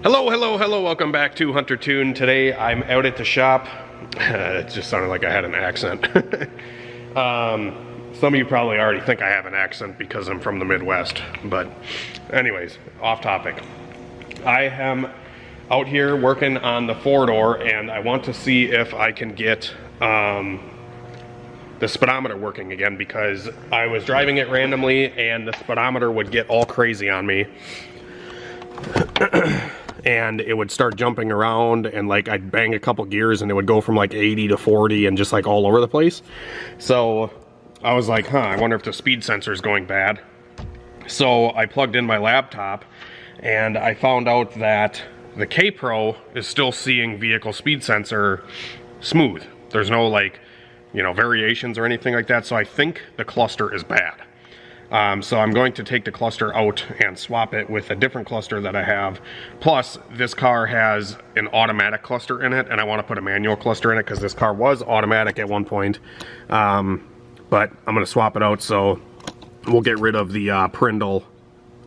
Hello, hello, hello, welcome back to Hunter Tune. Today I'm out at the shop. It just sounded like I had an accent. Some of you probably already think I have an accent because I'm from the Midwest, but anyways, off topic. I am out here working on the four-door and I want to see if I can get the speedometer working again, because I was driving it randomly and the speedometer would get all crazy on me. And it would start jumping around and like I'd bang a couple gears and it would go from like 80 to 40 and just like all over the place. So I was like, I wonder if the speed sensor is going bad. So I plugged in my laptop and I found out that the K Pro is still seeing vehicle speed sensor smooth. There's no like, variations or anything like that. So I think the cluster is bad. So I'm going to take the cluster out and swap it with a different cluster that I have. Plus, this car has an automatic cluster in it, and I want to put a manual cluster in it because this car was automatic at one point. But I'm going to swap it out, so we'll get rid of the Prindle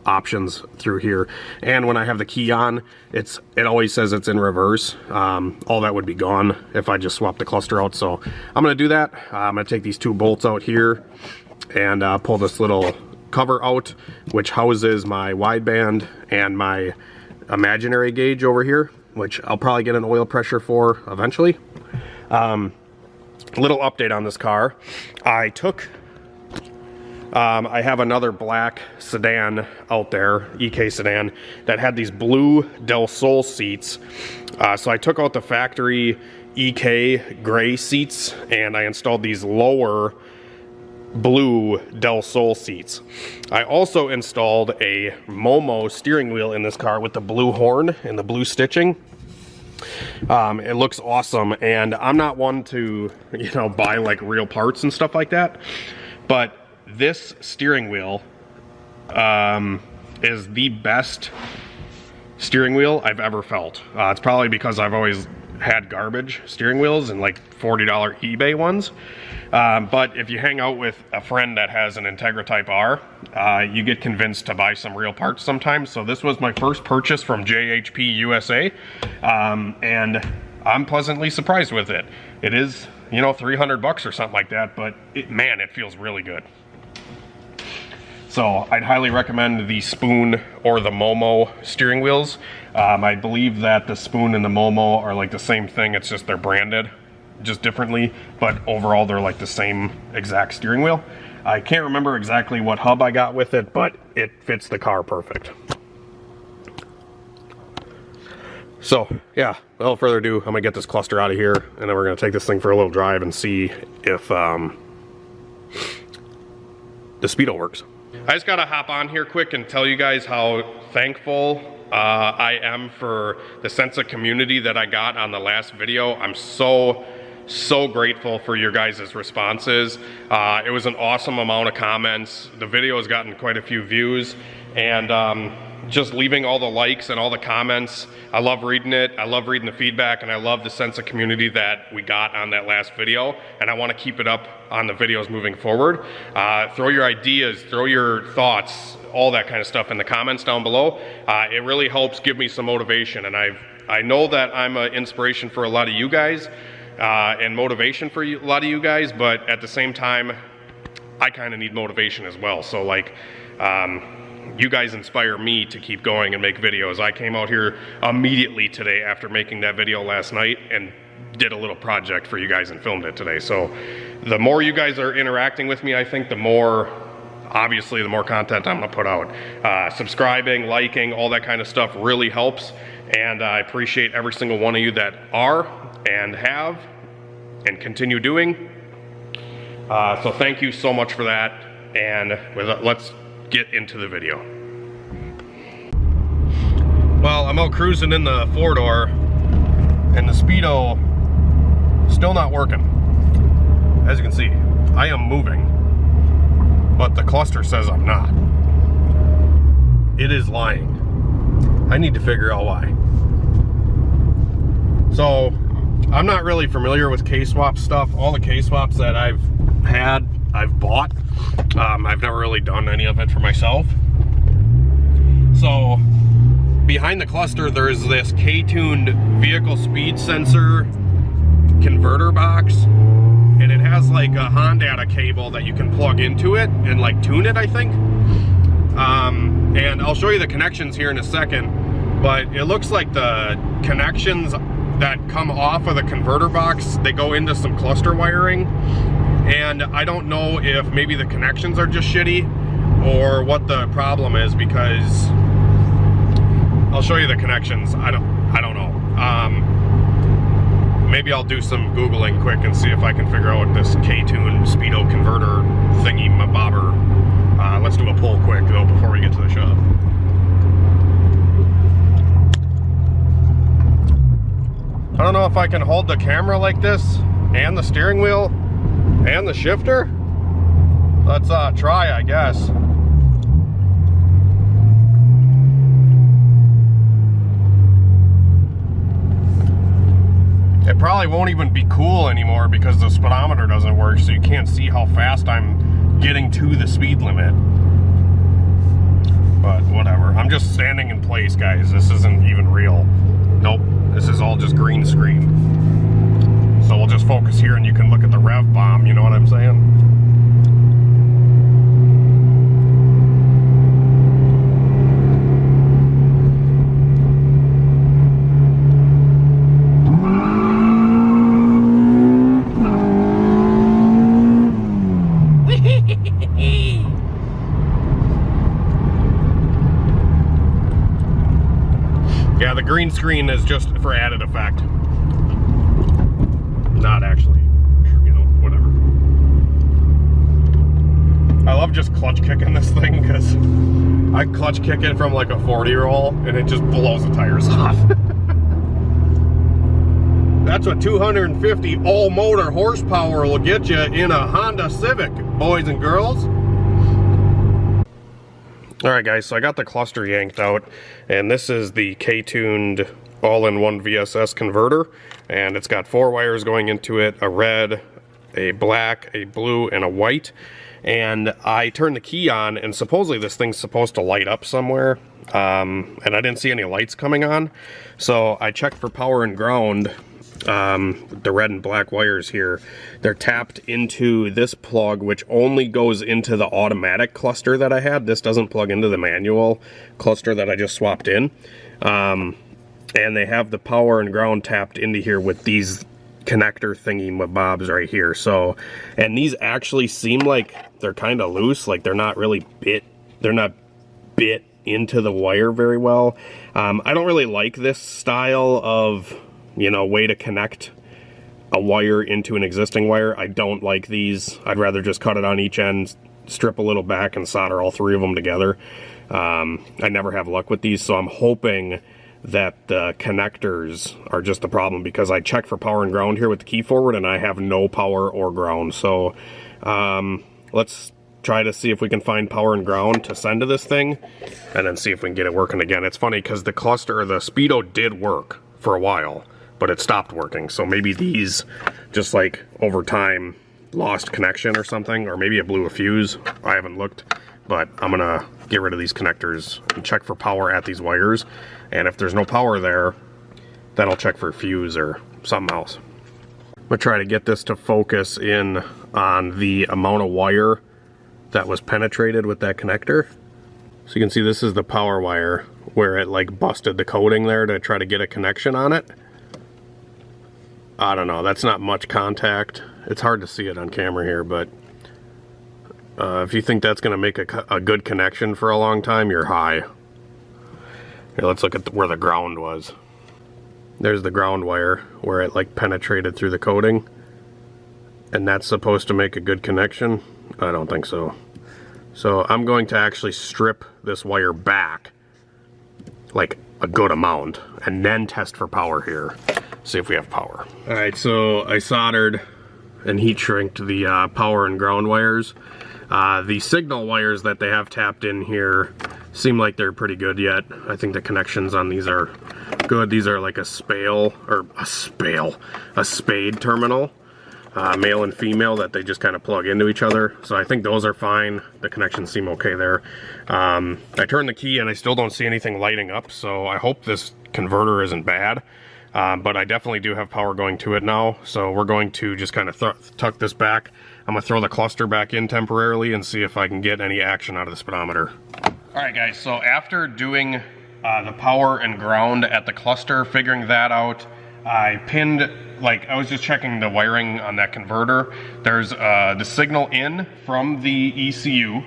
options through here. And when I have the key on, it always says it's in reverse. All that would be gone if I just swap the cluster out. So I'm going to do that. I'm going to take these two bolts out here and pull this little cover out, which houses my wideband and my imaginary gauge over here, which I'll probably get an oil pressure for eventually. Little update on this car. I have another black sedan out there, EK sedan, that had these blue Del Sol seats. So I took out the factory EK gray seats and I installed these lower blue Del Sol seats. I also installed a Momo steering wheel in this car with the blue horn and the blue stitching. It looks awesome, and I'm not one to, buy like real parts and stuff like that, but this steering wheel is the best steering wheel I've ever felt. It's probably because I've always had garbage steering wheels and like $40 eBay ones. But if you hang out with a friend that has an Integra Type R, you get convinced to buy some real parts sometimes. So this was my first purchase from JHP USA, and I'm pleasantly surprised with it. It is, $300 or something like that, but man, it feels really good. So I'd highly recommend the Spoon or the Momo steering wheels. I believe that the Spoon and the Momo are like the same thing, it's just they're branded just differently, but overall they're like the same exact steering wheel. I can't remember exactly what hub I got with it, but it fits the car perfect. So yeah, without further ado, I'm gonna get this cluster out of here and then we're gonna take this thing for a little drive and see if the Speedo works. I just gotta hop on here quick and tell you guys how thankful I am for the sense of community that I got on the last video. I'm so grateful for your guys' responses. It was an awesome amount of comments. The video has gotten quite a few views, and just leaving all the likes and all the comments. I love reading it. I love reading the feedback, and I love the sense of community that we got on that last video, and I want to keep it up on the videos moving forward. Throw your ideas, throw your thoughts, all that kind of stuff in the comments down below. It really helps give me some motivation, and I know that I'm an inspiration for a lot of you guys, and motivation for a lot of you guys, but at the same time, I kind of need motivation as well. So like, you guys inspire me to keep going and make videos. I came out here immediately today after making that video last night and did a little project for you guys and filmed it today. So the more you guys are interacting with me, I think the more, obviously, the more content I'm gonna put out. Subscribing, liking, all that kind of stuff really helps, and I appreciate every single one of you that are and have and continue doing. So thank you so much for that, and let's get into the video. Well, I'm out cruising in the four-door and the Speedo still not working. As you can see, I am moving, but the cluster says I'm not. It is lying. I need to figure out why. So I'm not really familiar with K-swap stuff. All the K-swaps that I've had, I've bought. I've never really done any of it for myself. So behind the cluster, there's this K-tuned vehicle speed sensor converter box, and it has like a Honda cable that you can plug into it and like tune it, I think. And I'll show you the connections here in a second, but it looks like the connections that come off of the converter box, they go into some cluster wiring, and I don't know if maybe the connections are just shitty or what the problem is, because I'll show you the connections. I don't know. Maybe I'll do some Googling quick and see if I can figure out what this K-tune speedo converter thingy bobber. Let's do a pull quick though before we get to the shop. I don't know if I can hold the camera like this and the steering wheel and the shifter. Let's try, I guess. It probably won't even be cool anymore because the speedometer doesn't work, so you can't see how fast I'm getting to the speed limit. But whatever, I'm just standing in place, guys. This isn't even real. Nope, this is all just green screen. So we'll just focus here and you can look at the rev bomb, you know what I'm saying? Yeah, the green screen is just for added effect. Not actually, you know, whatever. I love just clutch kicking this thing because I clutch kick it from like a 40-year-old and it just blows the tires off. That's what 250 all-motor horsepower will get you in a Honda Civic, boys and girls. Alright guys, so I got the cluster yanked out, and this is the K-tuned all-in-one VSS converter, and it's got 4 wires going into it, a red, a black, a blue, and a white. And I turned the key on, and supposedly this thing's supposed to light up somewhere, and I didn't see any lights coming on, so I checked for power and ground. The red and black wires here, they're tapped into this plug, which only goes into the automatic cluster that I had. This doesn't plug into the manual cluster that I just swapped in. And they have the power and ground tapped into here with these connector thingy bobs right here. So, and these actually seem like they're kind of loose, like they're not really bit into the wire very well. I don't really like this style of, you know, way to connect a wire into an existing wire. I don't like these. I'd rather just cut it on each end, strip a little back, and solder all 3 of them together. I never have luck with these, so I'm hoping that the connectors are just the problem, because I checked for power and ground here with the key forward and I have no power or ground. So let's try to see if we can find power and ground to send to this thing, and then see if we can get it working again. It's funny because the cluster, or the speedo, did work for a while, but it stopped working. So maybe these just like over time lost connection or something, or maybe it blew a fuse. I haven't looked, but I'm gonna get rid of these connectors and check for power at these wires. And if there's no power there, then I'll check for fuse or something else. I'm gonna try to get this to focus in on the amount of wire that was penetrated with that connector. So you can see this is the power wire where it like busted the coating there to try to get a connection on it. I don't know, that's not much contact. It's hard to see it on camera here, but if you think that's gonna make a good connection for a long time, you're high. Here, let's look at where the ground was. There's the ground wire where it like penetrated through the coating, and that's supposed to make a good connection. I don't think so. So I'm going to actually strip this wire back like a good amount and then test for power here. See if we have power. All right, so I soldered and heat shrinked the power and ground wires. The signal wires that they have tapped in here seem like they're pretty good yet. I think the connections on these are good. These are like a spade terminal. male and female, that they just kind of plug into each other. So I think those are fine. The connections seem okay there. I turned the key and I still don't see anything lighting up, so I hope this converter isn't bad. But I definitely do have power going to it now, so we're going to just kind of tuck this back. I'm going to throw the cluster back in temporarily and see if I can get any action out of the speedometer. Alright guys, so after doing the power and ground at the cluster, figuring that out, I pinned, like, I was just checking the wiring on that converter. There's the signal in from the ECU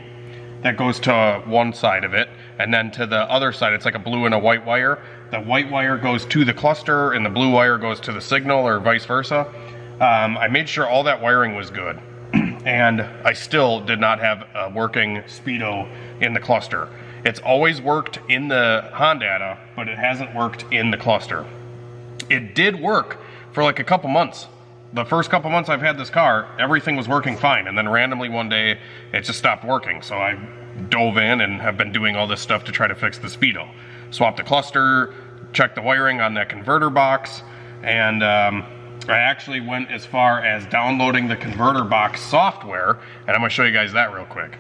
that goes to one side of it, and then to the other side, it's like a blue and a white wire. The white wire goes to the cluster, and the blue wire goes to the signal, or vice versa. I made sure all that wiring was good, and I still did not have a working speedo in the cluster. It's always worked in the Honda, but it hasn't worked in the cluster. It did work for like a couple months. The first couple months I've had this car, everything was working fine, and then randomly one day it just stopped working. So I dove in and have been doing all this stuff to try to fix the speedo. Swapped the cluster, checked the wiring on that converter box, and I actually went as far as downloading the converter box software, and I'm going to show you guys that real quick.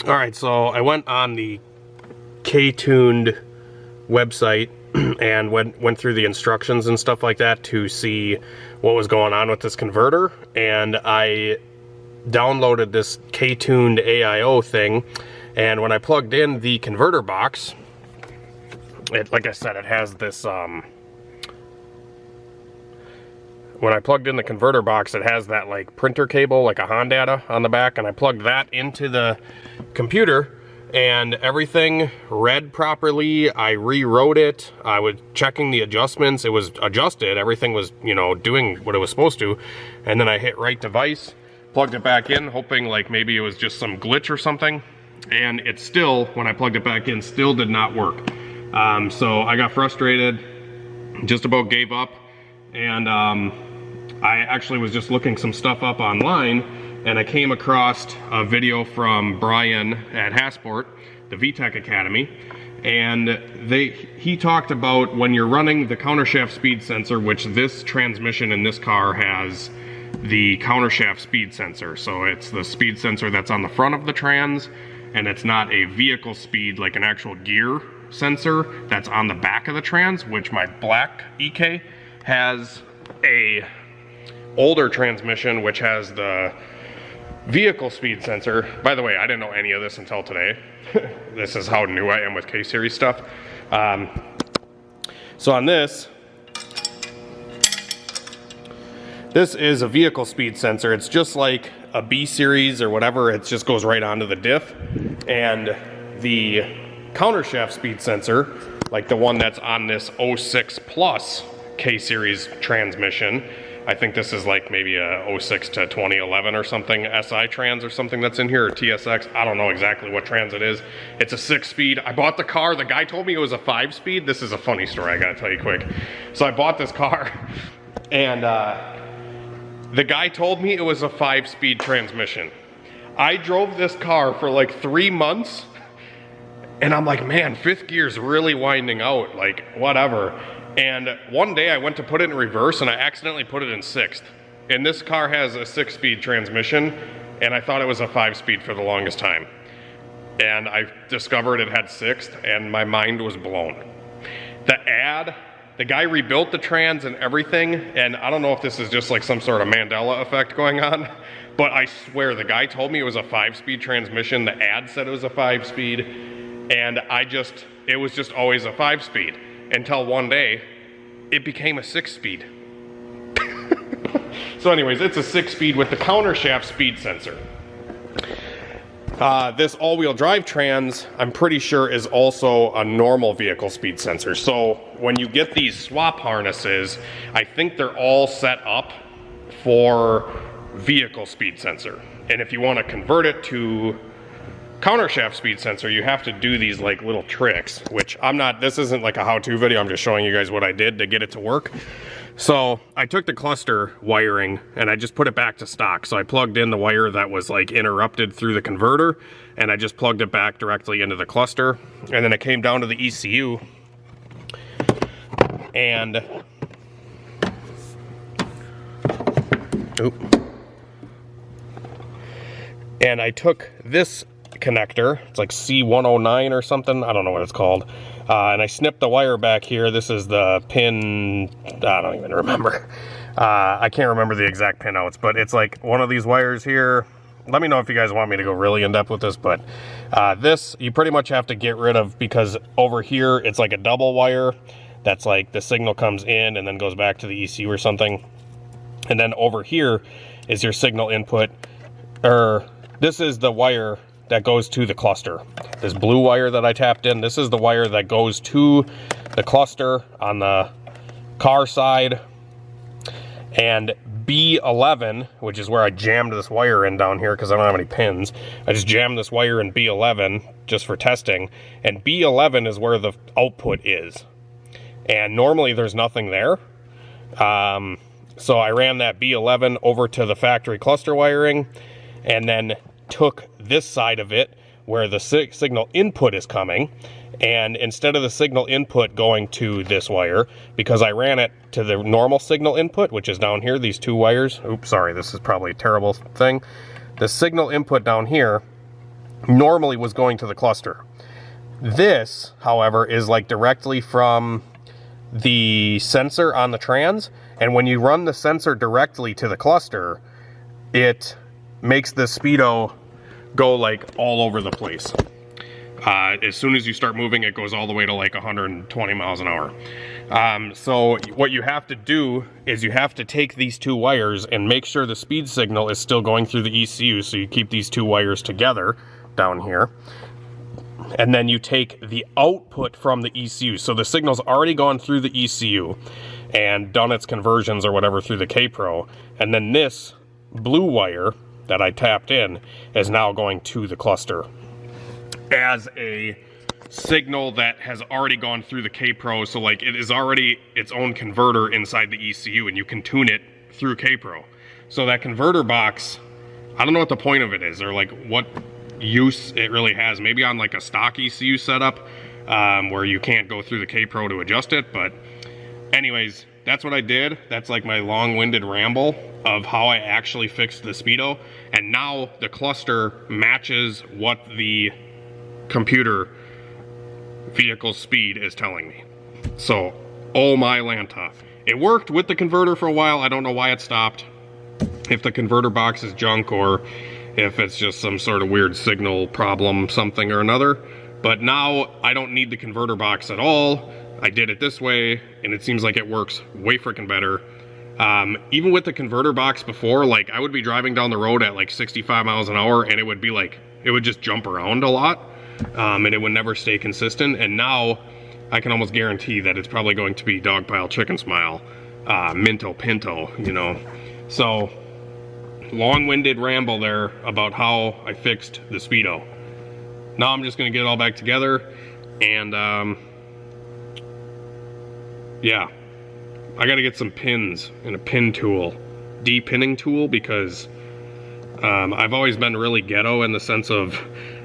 Alright, so I went on the K-Tuned website and went through the instructions and stuff like that to see what was going on with this converter, and I downloaded this K-Tuned AIO thing, and when I plugged in the converter box, it, like I said, it has this when I plugged in the converter box, it has that like printer cable, like a Honda on the back, and I plugged that into the computer, and everything read properly. I rewrote it. I was checking the adjustments. It was adjusted. Everything was, you know, doing what it was supposed to. And then I hit right device, plugged it back in, hoping like maybe it was just some glitch or something. And it still, when I plugged it back in, still did not work. So I got frustrated, just about gave up. And I actually was just looking some stuff up online, and I came across a video from Brian at Hasport, the VTech Academy, and he talked about when you're running the countershaft speed sensor, which this transmission in this car has the countershaft speed sensor. So it's the speed sensor that's on the front of the trans, and it's not a vehicle speed like an actual gear sensor that's on the back of the trans, which my black EK has a older transmission which has the vehicle speed sensor. By the way, I didn't know any of this until today. This is how new I am with K-Series stuff. So on this is a vehicle speed sensor. It's just like a B-Series or whatever. It just goes right onto the diff. And the countershaft speed sensor, like the one that's on this 06 Plus K-Series transmission, I think this is like maybe a 06 to 2011 or something, SI trans or something that's in here, or TSX. I don't know exactly what trans it is. It's a 6-speed. I bought the car. The guy told me it was a 5-speed. This is a funny story, I gotta tell you quick. So I bought this car, and the guy told me it was a 5-speed transmission. I drove this car for like 3 months, and I'm like, man, 5th gear's really winding out, like whatever. And one day I went to put it in reverse and I accidentally put it in 6th. And this car has a 6-speed transmission, and I thought it was a 5-speed for the longest time. And I discovered it had 6th, and my mind was blown. The guy rebuilt the trans and everything, and I don't know if this is just like some sort of Mandela effect going on, but I swear the guy told me it was a 5-speed transmission. The ad said it was a 5-speed, and it was just always a 5-speed. Until one day, it became a 6-speed. So anyways, it's a 6-speed with the countershaft speed sensor. This all-wheel drive trans, I'm pretty sure, is also a normal vehicle speed sensor. So when you get these swap harnesses, I think they're all set up for vehicle speed sensor. And if you want to convert it to countershaft speed sensor, you have to do these like little tricks, which this isn't like a how-to video, I'm just showing you guys what I did to get it to work. So I took the cluster wiring and I just put it back to stock. So I plugged in the wire that was like interrupted through the converter, and I just plugged it back directly into the cluster. And then I came down to the ECU, and Oop. And I took this connector, it's like C109 or something, I don't know what it's called, and I snipped the wire back here. This is the pin, I don't even remember. I can't remember the exact pin outs, but it's like one of these wires here. Let me know if you guys want me to go really in depth with this, but this you pretty much have to get rid of, because over here it's like a double wire that's like the signal comes in and then goes back to the ECU or something. And then over here is your signal input, or this is the wire that goes to the cluster. This blue wire that I tapped in, this is the wire that goes to the cluster on the car side. And B11, which is where I jammed this wire in down here because I don't have any pins. I just jammed this wire in B11 just for testing. And B11 is where the output is. And normally there's nothing there. So I ran that B11 over to the factory cluster wiring and then took this side of it where the signal input is coming, and instead of the signal input going to this wire, because I ran it to the normal signal input, which is down here, these two wires. Oops, sorry, this is probably a terrible thing. The signal input down here normally was going to the cluster. This, however, is like directly from the sensor on the trans, and when you run the sensor directly to the cluster, it makes the speedo go like all over the place. As soon as you start moving, it goes all the way to like 120 miles an hour. So what you have to do is you have to take these two wires and make sure the speed signal is still going through the ECU, so you keep these two wires together down here. And then you take the output from the ECU. So the signal's already gone through the ECU and done its conversions or whatever through the K-Pro. And then this blue wire that I tapped in is now going to the cluster as a signal that has already gone through the K-Pro. So like it is already its own converter inside the ECU, and you can tune it through K-Pro. So that converter box, I don't know what the point of it is, or like what use it really has. Maybe on like a stock ECU setup where you can't go through the K-Pro to adjust it. But anyways, that's what I did. That's like my long-winded ramble of how I actually fixed the speedo. And now the cluster matches what the computer vehicle speed is telling me. So, oh my Lanta. It worked with the converter for a while. I don't know why it stopped. If the converter box is junk or if it's just some sort of weird signal problem, something or another. But now I don't need the converter box at all. I did it this way, and it seems like it works way freaking better. Even with the converter box before, like I would be driving down the road at like 65 miles an hour, and it would be like, it would just jump around a lot, and it would never stay consistent. And now I can almost guarantee that it's probably going to be dog pile, chicken smile, minto pinto, you know. So long-winded ramble there about how I fixed the speedo. Now I'm just gonna get it all back together, and yeah, I gotta get some pins and a pin tool, de-pinning tool, because I've always been really ghetto in the sense of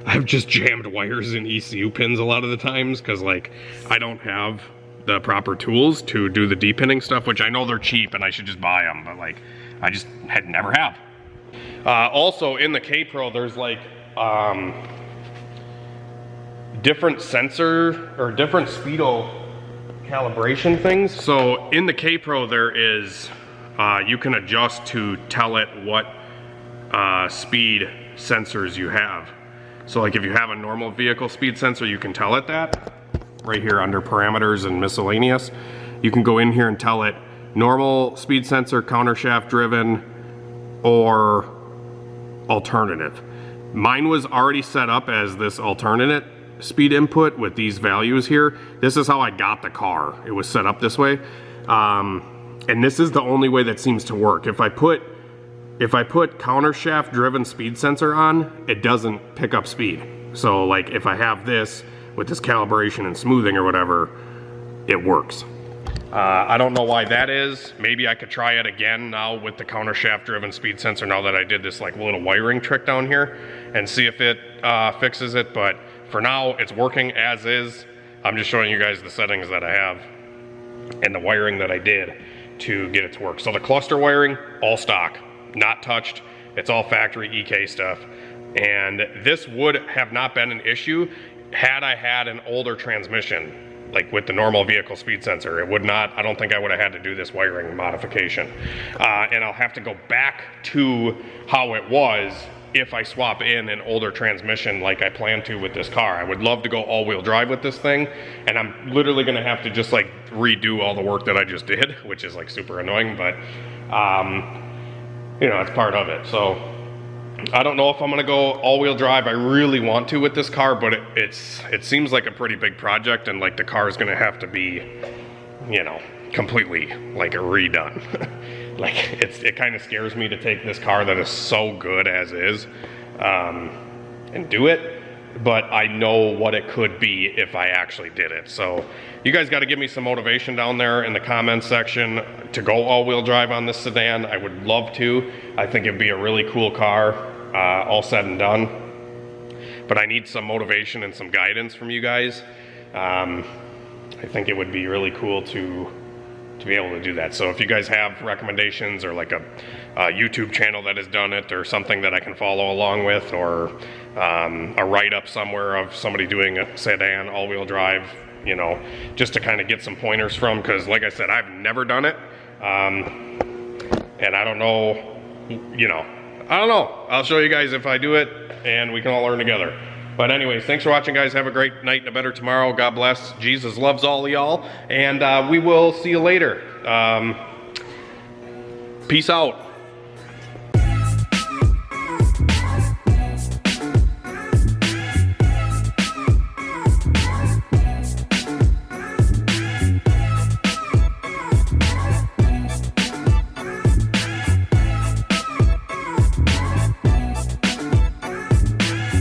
I've just jammed wires in ECU pins a lot of the times, because like I don't have the proper tools to do the de-pinning stuff, which I know they're cheap and I should just buy them, but like I just never have. Also in the K-Pro there's like different sensor or different speedo calibration things. So in the K-Pro there is, you can adjust to tell it what speed sensors you have. So like if you have a normal vehicle speed sensor, you can tell it that. Right here under parameters and miscellaneous, you can go in here and tell it normal speed sensor, countershaft driven, or alternative. Mine was already set up as this alternate speed input with these values here. This is how I got the car. It was set up this way. And this is the only way that seems to work. If I put countershaft driven speed sensor on, it doesn't pick up speed. So like if I have this with this calibration and smoothing or whatever, it works. I don't know why that is. Maybe I could try it again now with the countershaft driven speed sensor, now that I did this like little wiring trick down here, and see if it fixes it. But for now, it's working as is. I'm just showing you guys the settings that I have and the wiring that I did to get it to work. So the cluster wiring, all stock. not touched. It's all factory EK stuff. And this would have not been an issue had I had an older transmission, like with the normal vehicle speed sensor. It would not, I don't think I would have had to do this wiring modification. And I'll have to go back to how it was if I swap in an older transmission like I plan to with this car. I would love to go all-wheel drive with this thing, and I'm literally gonna have to just like redo all the work that I just did, which is like super annoying, but you know, it's part of it. So I don't know if I'm gonna go all-wheel drive. I really want to with this car, but it seems like a pretty big project, and like the car is gonna have to be, you know, completely like redone. Like it kind of scares me to take this car that is so good as is and do it, but I know what it could be if I actually did it. So you guys got to give me some motivation down there in the comments section to go all-wheel drive on this sedan. I would love to. I think it'd be a really cool car, all said and done, but I need some motivation and some guidance from you guys. I think it would be really cool to be able to do that. So if you guys have recommendations, or like a YouTube channel that has done it, or something that I can follow along with, or a write-up somewhere of somebody doing a sedan all-wheel drive, you know, just to kind of get some pointers from, because like I said, I've never done it, and I don't know, you know, I don't know. I'll show you guys if I do it, and we can all learn together. But anyways, thanks for watching, guys. Have a great night and a better tomorrow. God bless. Jesus loves all of y'all. And we will see you later. Peace out.